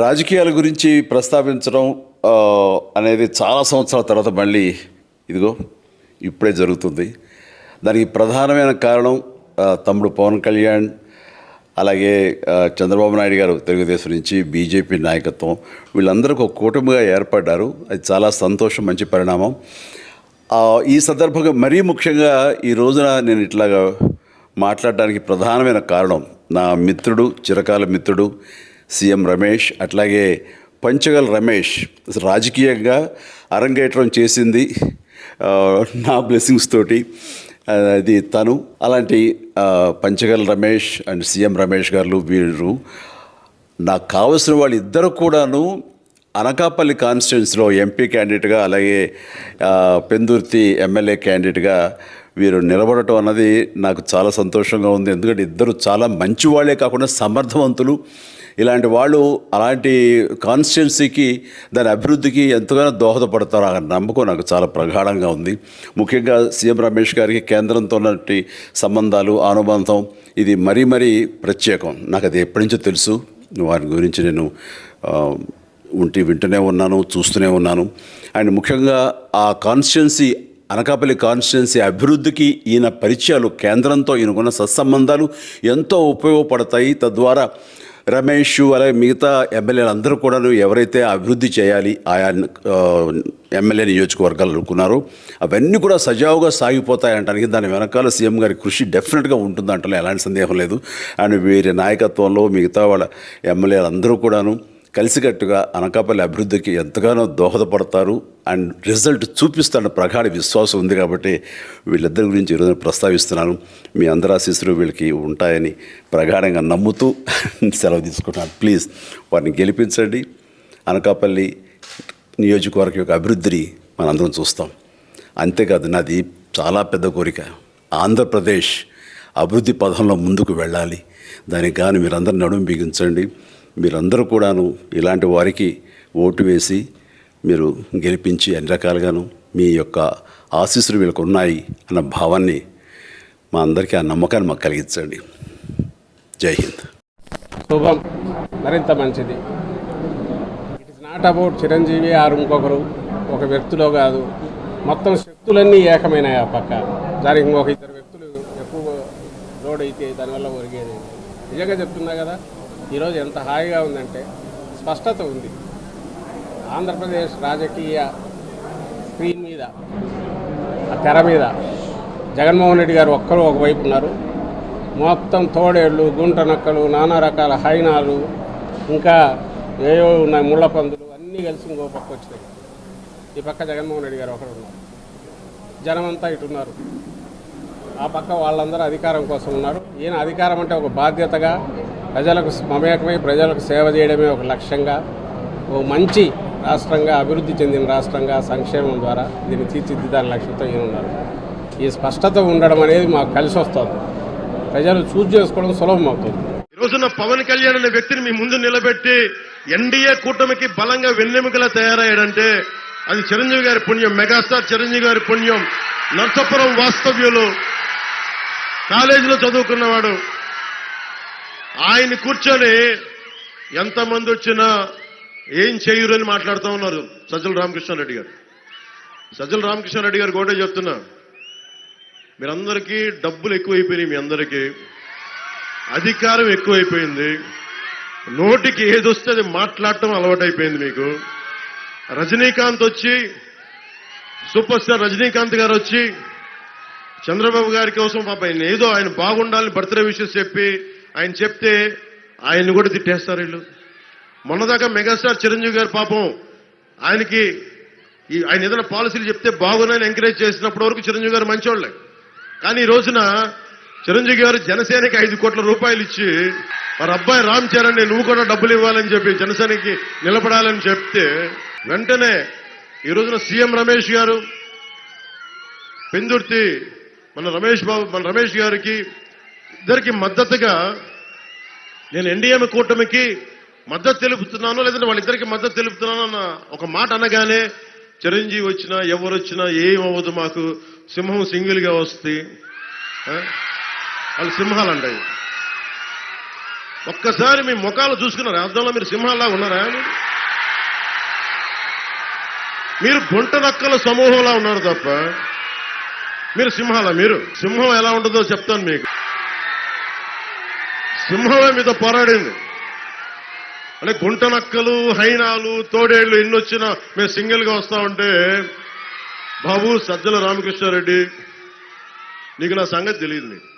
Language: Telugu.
రాజకీయాల గురించి ప్రస్తావించడం అనేది చాలా సంవత్సరాల తర్వాత మళ్ళీ ఇదిగో ఇప్పుడే జరుగుతుంది. దానికి ప్రధానమైన కారణం తమ్ముడు పవన్ కళ్యాణ్, అలాగే చంద్రబాబు నాయుడు గారు తెలుగుదేశం నుంచి బీజేపీ నాయకత్వం వీళ్ళందరూ ఒక కూటమిగా ఏర్పడ్డారు. అది చాలా సంతోషం, మంచి పరిణామం. ఈ సందర్భంగా మరీ ముఖ్యంగా ఈ రోజున నేను ఇట్లాగా మాట్లాడడానికి ప్రధానమైన కారణం నా మిత్రుడు, చిరకాల మిత్రుడు సీఎం రమేష్, అట్లాగే పంచగల్ రమేష్ రాజకీయంగా అరంగేట్రం చేసింది నా బ్లెస్సింగ్స్ తోటి. అది తను. అలాంటి పంచగల్ రమేష్ అండ్ సీఎం రమేష్ గారు వీరు నాకు కావలసిన వాళ్ళు ఇద్దరు కూడాను అనకాపల్లి కాన్స్టిట్యున్సీలో ఎంపీ క్యాండిడేట్గా, అలాగే పెందుర్తి ఎమ్మెల్యే క్యాండిడేట్గా వీరు నిలబడటం అన్నది నాకు చాలా సంతోషంగా ఉంది. ఎందుకంటే ఇద్దరు చాలా మంచి వాళ్ళే కాకుండా సమర్థవంతులు. ఇలాంటి వాళ్ళు అలాంటి కాన్స్టిట్యున్సీకి, దాని అభివృద్ధికి ఎంతగానో దోహదపడతారు అనే నమ్మకం నాకు చాలా ప్రగాఢంగా ఉంది. ముఖ్యంగా సీఎం రమేష్ గారికి కేంద్రంతో ఉన్నటువంటి సంబంధాలు, అనుబంధం ఇది మరీ మరీ ప్రత్యేకం. నాకు అది ఎప్పటి నుంచో తెలుసు. వారి గురించి నేను వింటూనే ఉన్నాను, చూస్తూనే ఉన్నాను. అండ్ ముఖ్యంగా ఆ కాన్స్టిట్యున్సీ, అనకాపల్లి కాన్స్టిట్యున్సీ అభివృద్ధికి ఈయన పరిచయాలు, కేంద్రంతో ఈయనకున్న సత్సంబంధాలు ఎంతో ఉపయోగపడతాయి. తద్వారా రమేష్ అలాగే మిగతా ఎమ్మెల్యేలు అందరూ కూడా ఎవరైతే అభివృద్ధి చేయాలి ఆయా ఎమ్మెల్యే నియోజకవర్గాలు అనుకున్నారో అవన్నీ కూడా సజావుగా సాగిపోతాయంటానికి దాని వెనకాల సీఎం గారి కృషి డెఫినెట్గా ఉంటుందంటే ఎలాంటి సందేహం లేదు. అండ్ వీరి నాయకత్వంలో మిగతా వాళ్ళ ఎమ్మెల్యేలు అందరూ కూడాను కలిసికట్టుగా అనకాపల్లి అభివృద్ధికి ఎంతగానో దోహదపడతారు అండ్ రిజల్ట్ చూపిస్తారన్న ప్రగాఢ విశ్వాసం ఉంది. కాబట్టి వీళ్ళిద్దరి గురించి ఈరోజు ప్రస్తావిస్తున్నాను. మీ అందరి ఆశీస్సులు వీళ్ళకి ఉంటాయని ప్రగాఢంగా నమ్ముతూ సెలవు తీసుకుంటున్నాను. ప్లీజ్ వారిని గెలిపించండి. అనకాపల్లి నియోజకవర్గం యొక్క అభివృద్ధిని మనందరం చూస్తాం. అంతేకాదు, నాది చాలా పెద్ద కోరిక, ఆంధ్రప్రదేశ్ అభివృద్ధి పథంలో ముందుకు వెళ్ళాలి. దానికి కానీ మీరందరూ నడుము బిగించండి. మీరందరూ కూడాను ఇలాంటి వారికి ఓటు వేసి మీరు గెలిపించి అన్ని రకాలుగాను మీ యొక్క ఆశీస్సులు వీళ్ళకు ఉన్నాయి అన్న భావాన్ని మా అందరికీ, ఆ నమ్మకాన్ని మాకు కలిగించండి. జై హింద్. శుభం, మరింత మంచిది. It is not about Chiranjeevi ఆరు ఇంకొకరు ఒక వ్యక్తిలో కాదు, మొత్తం శక్తులన్నీ ఏకమైనాయి. ఆ పక్క దానికి ఇంకొక ఇద్దరు వ్యక్తులు ఎక్కువ లోడ్ అయితే దానివల్ల ఒరిగేది. నిజంగా చెప్తున్నా కదా, ఈరోజు ఎంత హాయిగా ఉందంటే స్పష్టత ఉంది. ఆంధ్రప్రదేశ్ రాజకీయ స్క్రీన్ మీద, ఆ తెర మీద జగన్మోహన్ రెడ్డి గారు ఒక్కరు ఒకవైపు ఉన్నారు. మొత్తం తోడేళ్ళు, గుంట నక్కలు, నానా రకాల హైనాలు, ఇంకా ఏవో ఉన్నాయి, ముళ్ళ పందులు అన్నీ కలిసి ఇంకో పక్క వచ్చినాయి. ఈ పక్క జగన్మోహన్ రెడ్డి గారు ఒకరు ఉన్నారు. జనమంతా ఇటున్నారు. ఆ పక్క వాళ్ళందరూ అధికారం కోసం ఉన్నారు. ఈయన అధికారం అంటే ఒక బాధ్యతగా, ప్రజలకు మమేకమై ప్రజలకు సేవ చేయడమే ఒక లక్ష్యంగా, ఓ మంచి రాష్ట్రంగా, అభివృద్ధి చెందిన రాష్ట్రంగా సంక్షేమం ద్వారా దీన్ని తీర్చిదిద్దాలని లక్ష్యంతో ఈయన ఉన్నారు. ఈ స్పష్టత ఉండడం అనేది మాకు కలిసి వస్తుంది. ప్రజలు చూజ్ చేసుకోవడం సులభం అవుతుంది. ఈ రోజున పవన్ కళ్యాణ్ అనే వ్యక్తిని మీ ముందు నిలబెట్టి ఎన్డీఏ కూటమికి బలంగా వెన్నెముకలా తయారయ్యాడంటే అది చిరంజీవి గారి పుణ్యం, మెగాస్టార్ చిరంజీవి గారి పుణ్యం. నర్సాపురం వాస్తవ్యులు, కాలేజీలో చదువుకున్నవాడు. ఆయన కూర్చొని ఎంతమంది వచ్చినా ఏం చేయరు అని మాట్లాడుతూ ఉన్నారు సజ్జల రామకృష్ణారెడ్డి గారు. సజ్జల రామకృష్ణారెడ్డి గారు ఒకటే చెప్తున్నా, మీరందరికీ డబ్బులు ఎక్కువైపోయినాయి, మీ అందరికీ అధికారం ఎక్కువైపోయింది, నోటికి ఏదొస్తే అది మాట్లాడటం అలవాటైపోయింది మీకు. రజనీకాంత్ వచ్చి, సూపర్ స్టార్ రజనీకాంత్ గారు వచ్చి చంద్రబాబు గారి కోసం పాప ఆయన ఏదో ఆయన బాగుండాలని బర్త్డే విషెస్ చెప్పి ఆయన చెప్తే ఆయన్ని కూడా తిట్టేస్తారు వీళ్ళు. మొన్నదాకా మెగాస్టార్ చిరంజీవి గారు పాపం ఆయనకి ఆయన ఏదైనా పాలసీలు చెప్తే బాగున్నాయని ఎంకరేజ్ చేసినప్పటి వరకు చిరంజీవి గారు మంచివాళ్ళే. కానీ ఈ రోజున చిరంజీవి గారు జనసేనకి 5 కోట్ల రూపాయలు ఇచ్చి మరి అబ్బాయి రామ్ చరణ్ నువ్వు కూడా డబ్బులు ఇవ్వాలని చెప్పి జనసేనకి నిలబడాలని చెప్తే వెంటనే ఈ రోజున సీఎం రమేష్ గారు పెందుర్తి మన రమేష్ గారికి ఇద్దరికి మద్దతుగా నేను ఎన్డీఏ కూటమికి మద్దతు తెలుపుతున్నాను, లేదంటే వాళ్ళిద్దరికి మద్దతు తెలుపుతున్నాను అన్న ఒక మాట అనగానే చిరంజీవి వచ్చినా ఎవరు వచ్చినా ఏమవ్వదు, మాకు సింహం సింగిల్గా వస్తుంది, వాళ్ళు సింహాలు అంటాయి. ఒక్కసారి మీ ముఖాలు చూసుకున్నారు అర్థంలో మీరు సింహాల్లా ఉన్నారా? మీరు గుంట నక్కల సమూహంలా ఉన్నారు తప్ప మీరు సింహాల. మీరు సింహం ఎలా ఉంటుందో చెప్తాను మీకు. సింహమే మీతో పోరాడింది. అంటే గుంట నక్కలు, హైనాలు, తోడేళ్లు ఎన్ని వచ్చినా మేము సింగిల్గా వస్తా ఉంటే, బాబు సజ్జల రామకృష్ణారెడ్డి నీకు నా సంగతి తెలియదు. నీకు